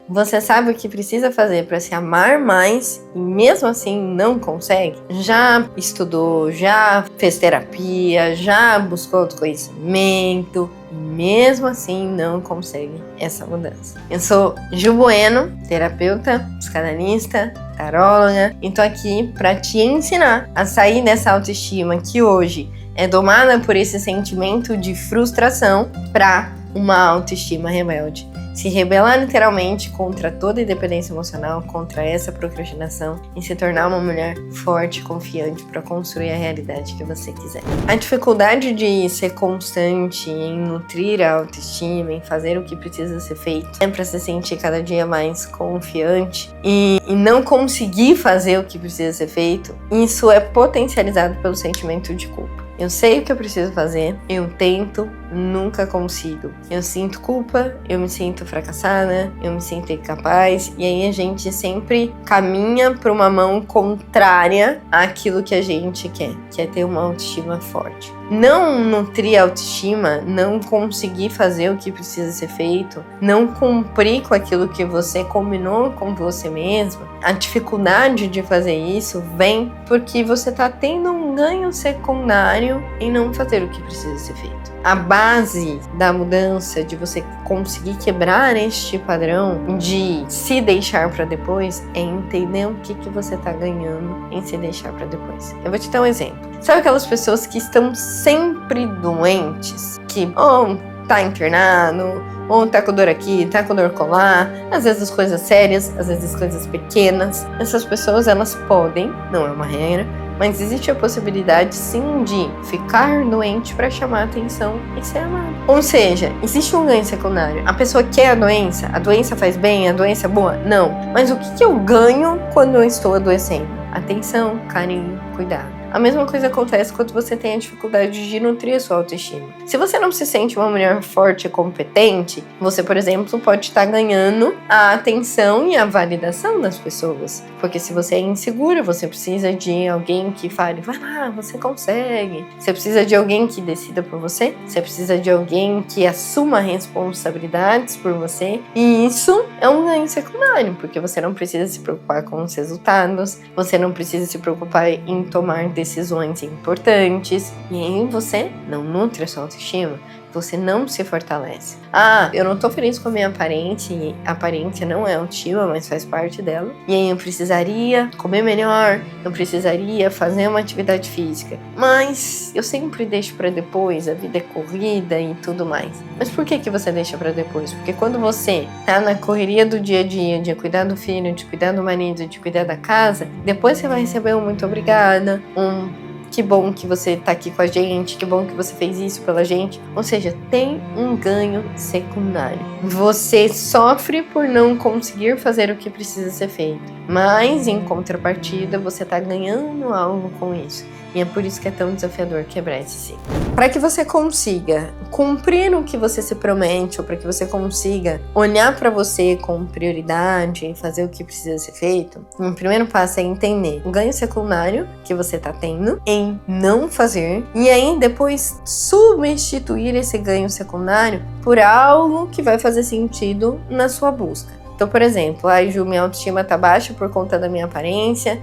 Você sabe o que precisa fazer para se amar mais e mesmo assim não consegue? Já estudou, já fez terapia, já buscou autoconhecimento e mesmo assim não consegue essa mudança. Eu sou Ju Bueno, terapeuta, psicanalista, taróloga, e tô aqui para te ensinar a sair dessa autoestima que hoje é domada por esse sentimento de frustração para uma autoestima rebelde. Se rebelar literalmente contra toda independência emocional, contra essa procrastinação e se tornar uma mulher forte e confiante para construir a realidade que você quiser. A dificuldade de ser constante em nutrir a autoestima, em fazer o que precisa ser feito, é para se sentir cada dia mais confiante e não conseguir fazer o que precisa ser feito, isso é potencializado pelo sentimento de culpa. Eu sei o que eu preciso fazer, eu tento, nunca consigo. Eu sinto culpa, eu me sinto fracassada, eu me sinto incapaz, e aí a gente sempre caminha para uma mão contrária àquilo que a gente quer, que é ter uma autoestima forte. Não nutrir a autoestima, não conseguir fazer o que precisa ser feito, não cumprir com aquilo que você combinou com você mesma, a dificuldade de fazer isso vem porque você está tendo um ganho secundário em não fazer o que precisa ser feito. A base da mudança, de você conseguir quebrar este padrão de se deixar para depois, é entender o que você está ganhando em se deixar para depois. Eu vou te dar um exemplo. Sabe aquelas pessoas que estão sempre doentes? Que tá internado, ou tá com dor aqui, tá com dor colar, às vezes coisas sérias, às vezes coisas pequenas. Essas pessoas, elas podem, não é uma regra, mas existe a possibilidade sim de ficar doente para chamar atenção e ser amado. Ou seja, existe um ganho secundário. A pessoa quer a doença faz bem, a doença é boa? Não. Mas o que eu ganho quando eu estou adoecendo? Atenção, carinho, cuidado. A mesma coisa acontece quando você tem a dificuldade de nutrir a sua autoestima. Se você não se sente uma mulher forte e competente, você, por exemplo, pode estar ganhando a atenção e a validação das pessoas. Porque se você é insegura, você precisa de alguém que fale, vai lá, você consegue. Você precisa de alguém que decida por você. Você precisa de alguém que assuma responsabilidades por você. E isso é um ganho secundário, porque você não precisa se preocupar com os resultados, você não precisa se preocupar em tomar decisões importantes, e aí você não nutre a sua autoestima, você não se fortalece. Eu não tô feliz com a minha aparência, e a aparência não é autoestima, mas faz parte dela, e aí eu precisaria comer melhor, eu precisaria fazer uma atividade física, mas eu sempre deixo pra depois, a vida é corrida e tudo mais. Mas por que você deixa pra depois? Porque quando você tá na correria do dia a dia, de cuidar do filho, de cuidar do marido, de cuidar da casa, depois você vai receber um muito obrigada, que bom que você tá aqui com a gente, que bom que você fez isso pela gente. Ou seja, tem um ganho secundário. Você sofre por não conseguir fazer o que precisa ser feito, mas em contrapartida você tá ganhando algo com isso. E é por isso que é tão desafiador quebrar esse ciclo. Para que você consiga cumprir o que você se promete, ou para que você consiga olhar para você com prioridade e fazer o que precisa ser feito, o primeiro passo é entender o ganho secundário que você está tendo em não fazer, e aí depois substituir esse ganho secundário por algo que vai fazer sentido na sua busca. Então, por exemplo, Ju, minha autoestima tá baixa por conta da minha aparência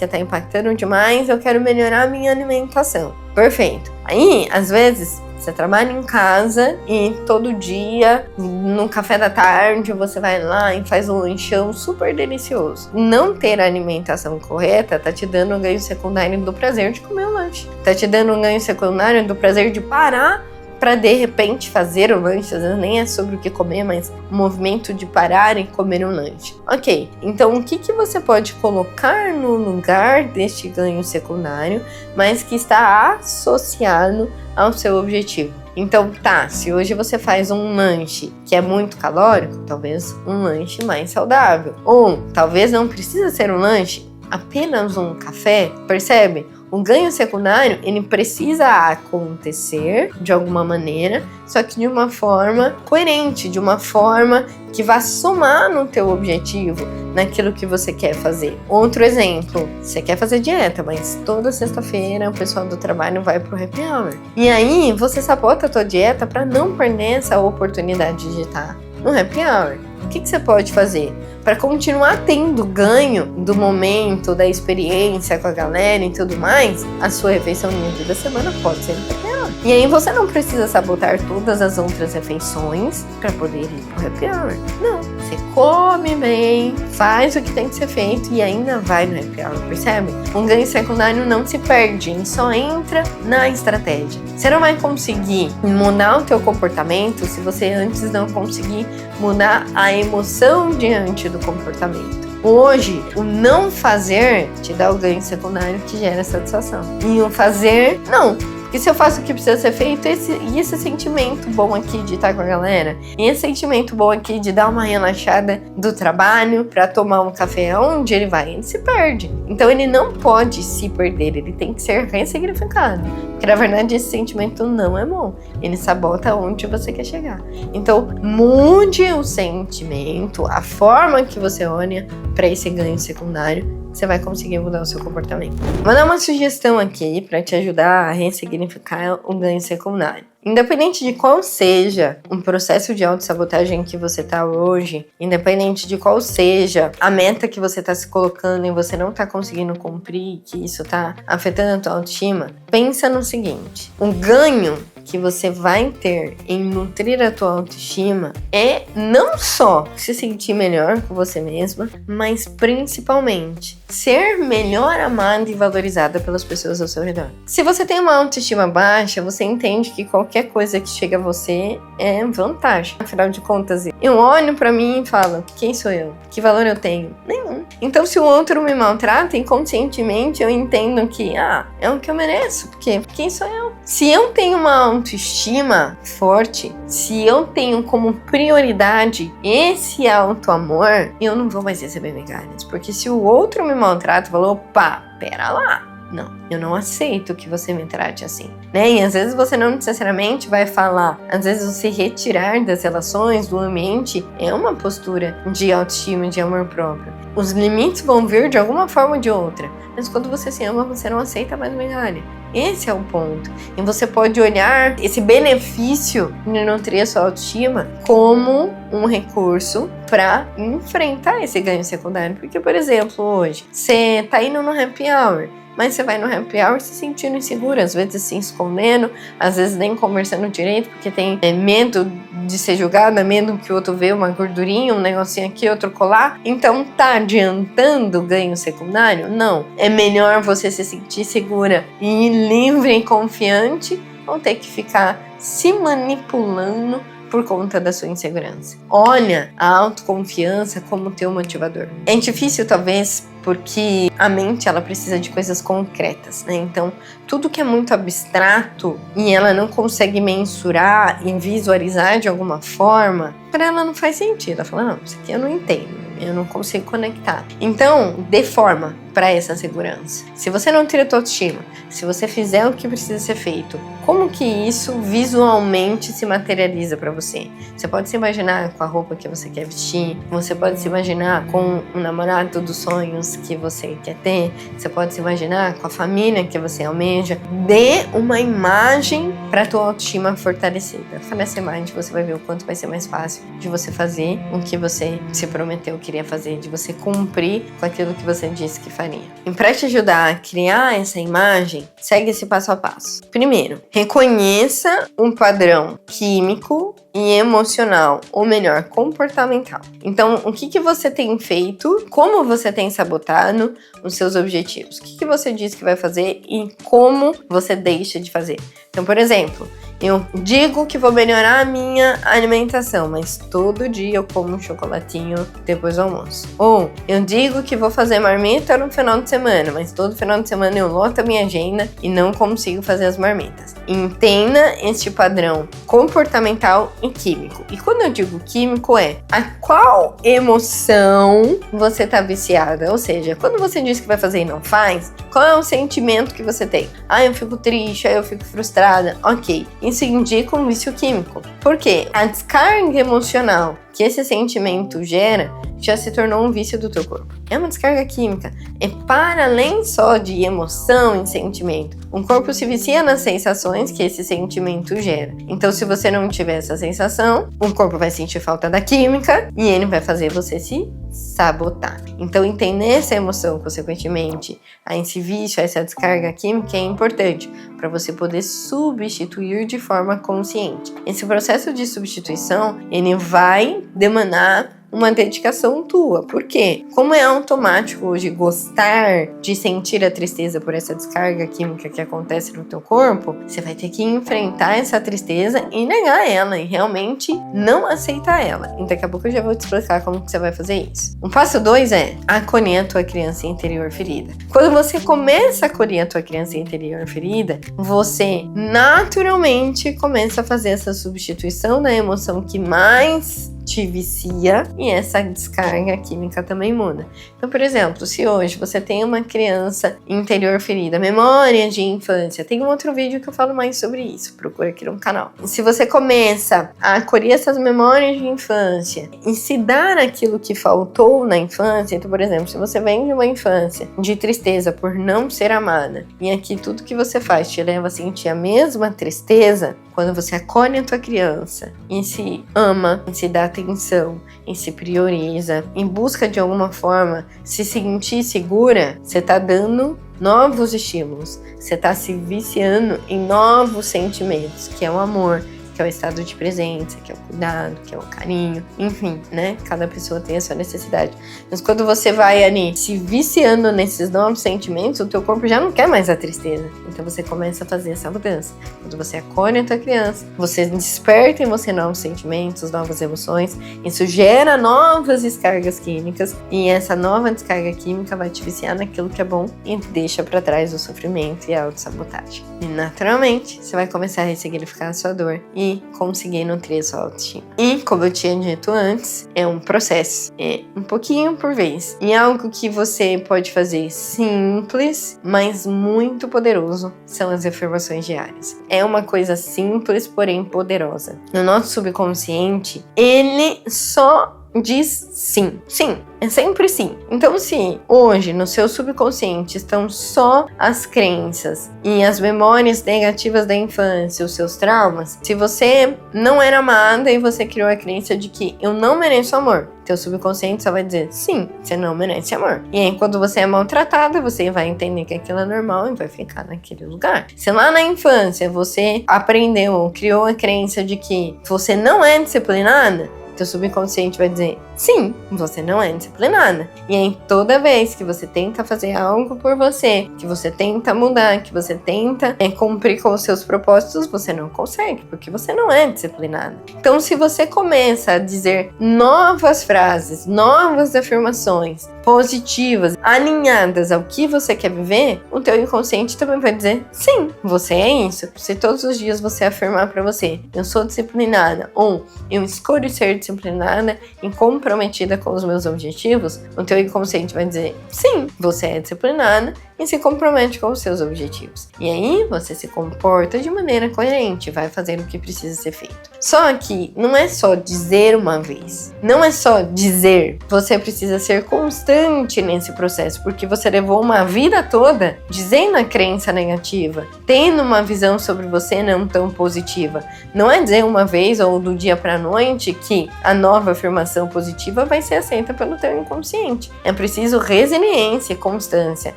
tá impactando demais, eu quero melhorar a minha alimentação. Perfeito. Aí, às vezes, você trabalha em casa e todo dia, no café da tarde, você vai lá e faz um lanchão super delicioso. Não ter a alimentação correta tá te dando um ganho secundário do prazer de comer o lanche. Tá te dando um ganho secundário do prazer de parar para de repente fazer o lanche. Às vezes nem é sobre o que comer, mas o movimento de parar e comer um lanche. Ok, então o que você pode colocar no lugar deste ganho secundário, mas que está associado ao seu objetivo? Então se hoje você faz um lanche que é muito calórico, talvez um lanche mais saudável. Ou talvez não precisa ser um lanche, apenas um café, percebe? O ganho secundário, ele precisa acontecer de alguma maneira, só que de uma forma coerente, de uma forma que vá somar no teu objetivo, naquilo que você quer fazer. Outro exemplo, você quer fazer dieta, mas toda sexta-feira o pessoal do trabalho vai pro happy hour. E aí, você sabota a tua dieta para não perder essa oportunidade de estar no happy hour. O que você pode fazer? Para continuar tendo ganho do momento, da experiência com a galera e tudo mais, a sua refeição no dia da semana pode ser no happy hour. E aí você não precisa sabotar todas as outras refeições para poder ir pro happy hour. Não, você come bem, faz o que tem que ser feito e ainda vai no happy hour, percebe? Um ganho secundário não se perde, ele só entra na estratégia. Você não vai conseguir mudar o teu comportamento se você antes não conseguir mudar a emoção diante do comportamento. Hoje, o não fazer te dá o ganho secundário que gera satisfação. E o fazer, não. Porque se eu faço o que precisa ser feito, esse sentimento bom aqui de estar com a galera, e esse sentimento bom aqui de dar uma relaxada do trabalho pra tomar um café, onde ele vai? Ele se perde. Então ele não pode se perder, ele tem que ser ressignificado. Porque na verdade esse sentimento não é bom. Ele sabota onde você quer chegar. Então mude o sentimento, a forma que você olha para esse ganho secundário, você vai conseguir mudar o seu comportamento. Vou dar uma sugestão aqui para te ajudar a ressignificar o ganho secundário. Independente de qual seja um processo de autossabotagem que você tá hoje, independente de qual seja a meta que você tá se colocando e você não tá conseguindo cumprir, que isso tá afetando a tua autoestima, pensa no seguinte: o ganho que você vai ter em nutrir a tua autoestima é não só se sentir melhor com você mesma, mas principalmente ser melhor amada e valorizada pelas pessoas ao seu redor. Se você tem uma autoestima baixa, você entende que qualquer coisa que chega a você é vantagem. Afinal de contas, eu olho pra mim e falo: quem sou eu? Que valor eu tenho? Nenhum. Então, se o outro me maltrata, inconscientemente eu entendo que, é o que eu mereço, porque quem sou eu? Se eu tenho uma autoestima forte, se eu tenho como prioridade esse auto-amor, eu não vou mais receber migalhas. Porque se o outro me maltrata, falou: opa, pera lá. Não, eu não aceito que você me trate assim, né? E às vezes você não necessariamente vai falar. Às vezes você retirar das relações, do ambiente, é uma postura de autoestima, de amor próprio. Os limites vão vir de alguma forma ou de outra. Mas quando você se ama, você não aceita mais migalha. Esse é o ponto. E você pode olhar esse benefício de nutrir a sua autoestima como um recurso para enfrentar esse ganho secundário. Porque, por exemplo, hoje, você tá indo no happy hour, mas você vai no happy hour se sentindo insegura, às vezes se escondendo, às vezes nem conversando direito, porque tem medo de ser julgada, medo que o outro vê uma gordurinha, um negocinho aqui, outro colar. Então tá adiantando o ganho secundário? Não. É melhor você se sentir segura e livre e confiante ou ter que ficar se manipulando por conta da sua insegurança. Olha a autoconfiança como teu motivador. É difícil, talvez, porque a mente ela precisa de coisas concretas, né? Então, tudo que é muito abstrato e ela não consegue mensurar e visualizar de alguma forma, para ela não faz sentido. Ela fala: não, isso aqui eu não entendo, eu não consigo conectar. Então, dê forma para essa segurança. Se você não tira a tua autoestima, se você fizer o que precisa ser feito, como que isso visualmente se materializa para você? Você pode se imaginar com a roupa que você quer vestir, você pode se imaginar com o namorado dos sonhos que você quer ter, você pode se imaginar com a família que você almeja. Dê uma imagem para tua autoestima fortalecida. Nessa imagem você vai ver o quanto vai ser mais fácil de você fazer o que você se prometeu que queria fazer, de você cumprir com aquilo que você disse que faria. E para te ajudar a criar essa imagem, segue esse passo a passo. Primeiro, reconheça um padrão químico e emocional, ou melhor, comportamental. Então, o que você tem feito, como você tem sabotado os seus objetivos, o que você diz que vai fazer e como você deixa de fazer. Então, por exemplo, eu digo que vou melhorar a minha alimentação, mas todo dia eu como um chocolatinho depois do almoço. Ou eu digo que vou fazer marmita no final de semana, mas todo final de semana eu loto a minha agenda e não consigo fazer as marmitas. Entenda este padrão comportamental e químico. E quando eu digo químico é a qual emoção você tá viciada. Ou seja, quando você diz que vai fazer e não faz, qual é o sentimento que você tem? Eu fico triste, eu fico frustrada. Ok. Isso indica um vício químico. Por quê? A descarga emocional que esse sentimento gera já se tornou um vício do teu corpo. É uma descarga química. É para além só de emoção e sentimento. O corpo se vicia nas sensações que esse sentimento gera. Então, se você não tiver essa sensação, o corpo vai sentir falta da química e ele vai fazer você se sabotar. Então, entender essa emoção, consequentemente, a esse vício, a essa descarga química é importante para você poder substituir de forma consciente. Esse processo de substituição, ele vai demandar uma dedicação tua. Por quê? Como é automático hoje gostar de sentir a tristeza por essa descarga química que acontece no teu corpo, você vai ter que enfrentar essa tristeza e negar ela e realmente não aceitar ela. E daqui a pouco eu já vou te explicar como que você vai fazer isso. O passo 2 é acolher a tua criança interior ferida. Quando você começa a acolher a tua criança interior ferida, você naturalmente começa a fazer essa substituição da emoção que mais te vicia e essa descarga química também muda. Então, por exemplo, se hoje você tem uma criança interior ferida, memória de infância, tem um outro vídeo que eu falo mais sobre isso, procura aqui no canal. Se você começa a acolher essas memórias de infância e se dar aquilo que faltou na infância, então, por exemplo, se você vem de uma infância de tristeza por não ser amada e aqui tudo que você faz te leva a sentir a mesma tristeza, quando você acolhe a tua criança e se ama, e se dá atenção, e se prioriza, em busca de alguma forma se sentir segura, você tá dando novos estímulos, você tá se viciando em novos sentimentos, que é o amor, que é o estado de presença, que é o cuidado, que é o carinho, enfim, né? Cada pessoa tem a sua necessidade. Mas quando você vai ali se viciando nesses novos sentimentos, o teu corpo já não quer mais a tristeza. Então você começa a fazer essa mudança. Quando você acolhe a tua criança, você desperta em você novos sentimentos, novas emoções, isso gera novas descargas químicas e essa nova descarga química vai te viciar naquilo que é bom e deixa pra trás o sofrimento e a autossabotagem. E naturalmente, você vai começar a ressignificar a sua dor e conseguir nutrir a sua autoestima. E, como eu tinha dito antes, é um processo, é um pouquinho por vez. E algo que você pode fazer simples, mas muito poderoso, são as afirmações diárias. É uma coisa simples, porém poderosa. No nosso subconsciente, ele só diz sim. Sim, é sempre sim. Então, se hoje no seu subconsciente estão só as crenças e as memórias negativas da infância, os seus traumas, se você não era amada e você criou a crença de que eu não mereço amor, teu subconsciente só vai dizer sim, você não merece amor. E aí, quando você é maltratada, você vai entender que aquilo é normal e vai ficar naquele lugar. Se lá na infância você aprendeu ou criou a crença de que você não é disciplinada, teu subconsciente vai dizer, sim, você não é disciplinada. E aí, toda vez que você tenta fazer algo por você, que você tenta mudar, que você tenta cumprir com os seus propósitos, você não consegue, porque você não é disciplinada. Então, se você começa a dizer novas frases, novas afirmações positivas, alinhadas ao que você quer viver, o teu inconsciente também vai dizer, sim, você é isso. Se todos os dias você afirmar pra você, eu sou disciplinada, ou eu escolho ser disciplinada e comprometida com os meus objetivos, o teu inconsciente vai dizer, sim, você é disciplinada e se compromete com os seus objetivos. E aí você se comporta de maneira coerente, vai fazer o que precisa ser feito. Só que não é só dizer uma vez, não é só dizer, você precisa ser constante nesse processo, porque você levou uma vida toda dizendo a crença negativa, tendo uma visão sobre você não tão positiva. Não é dizer uma vez ou do dia pra noite que a nova afirmação positiva vai ser aceita pelo teu inconsciente. É preciso resiliência e constância,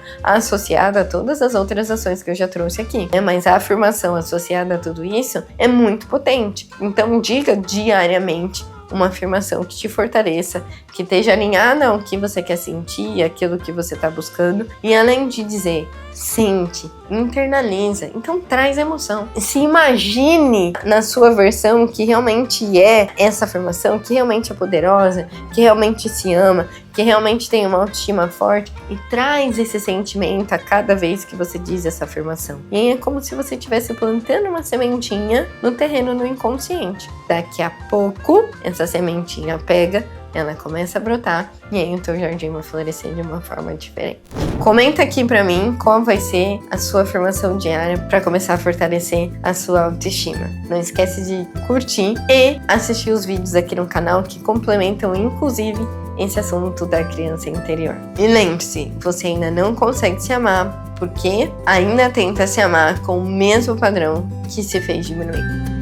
associada a todas as outras ações que eu já trouxe aqui. Mas a afirmação associada a tudo isso é muito potente. Então diga diariamente uma afirmação que te fortaleça, que esteja alinhada ao que você quer sentir, aquilo que você está buscando. E além de dizer, sente, internaliza, então traz emoção. Se imagine na sua versão que realmente é essa afirmação, que realmente é poderosa, que realmente se ama, que realmente tem uma autoestima forte e traz esse sentimento a cada vez que você diz essa afirmação. E aí é como se você estivesse plantando uma sementinha no terreno do inconsciente. Daqui a pouco, essa sementinha pega, ela começa a brotar e aí o teu jardim vai florescer de uma forma diferente. Comenta aqui pra mim qual vai ser a sua afirmação diária para começar a fortalecer a sua autoestima. Não esquece de curtir e assistir os vídeos aqui no canal que complementam inclusive esse assunto da criança interior. E lembre-se, você ainda não consegue se amar porque ainda tenta se amar com o mesmo padrão que se fez diminuir.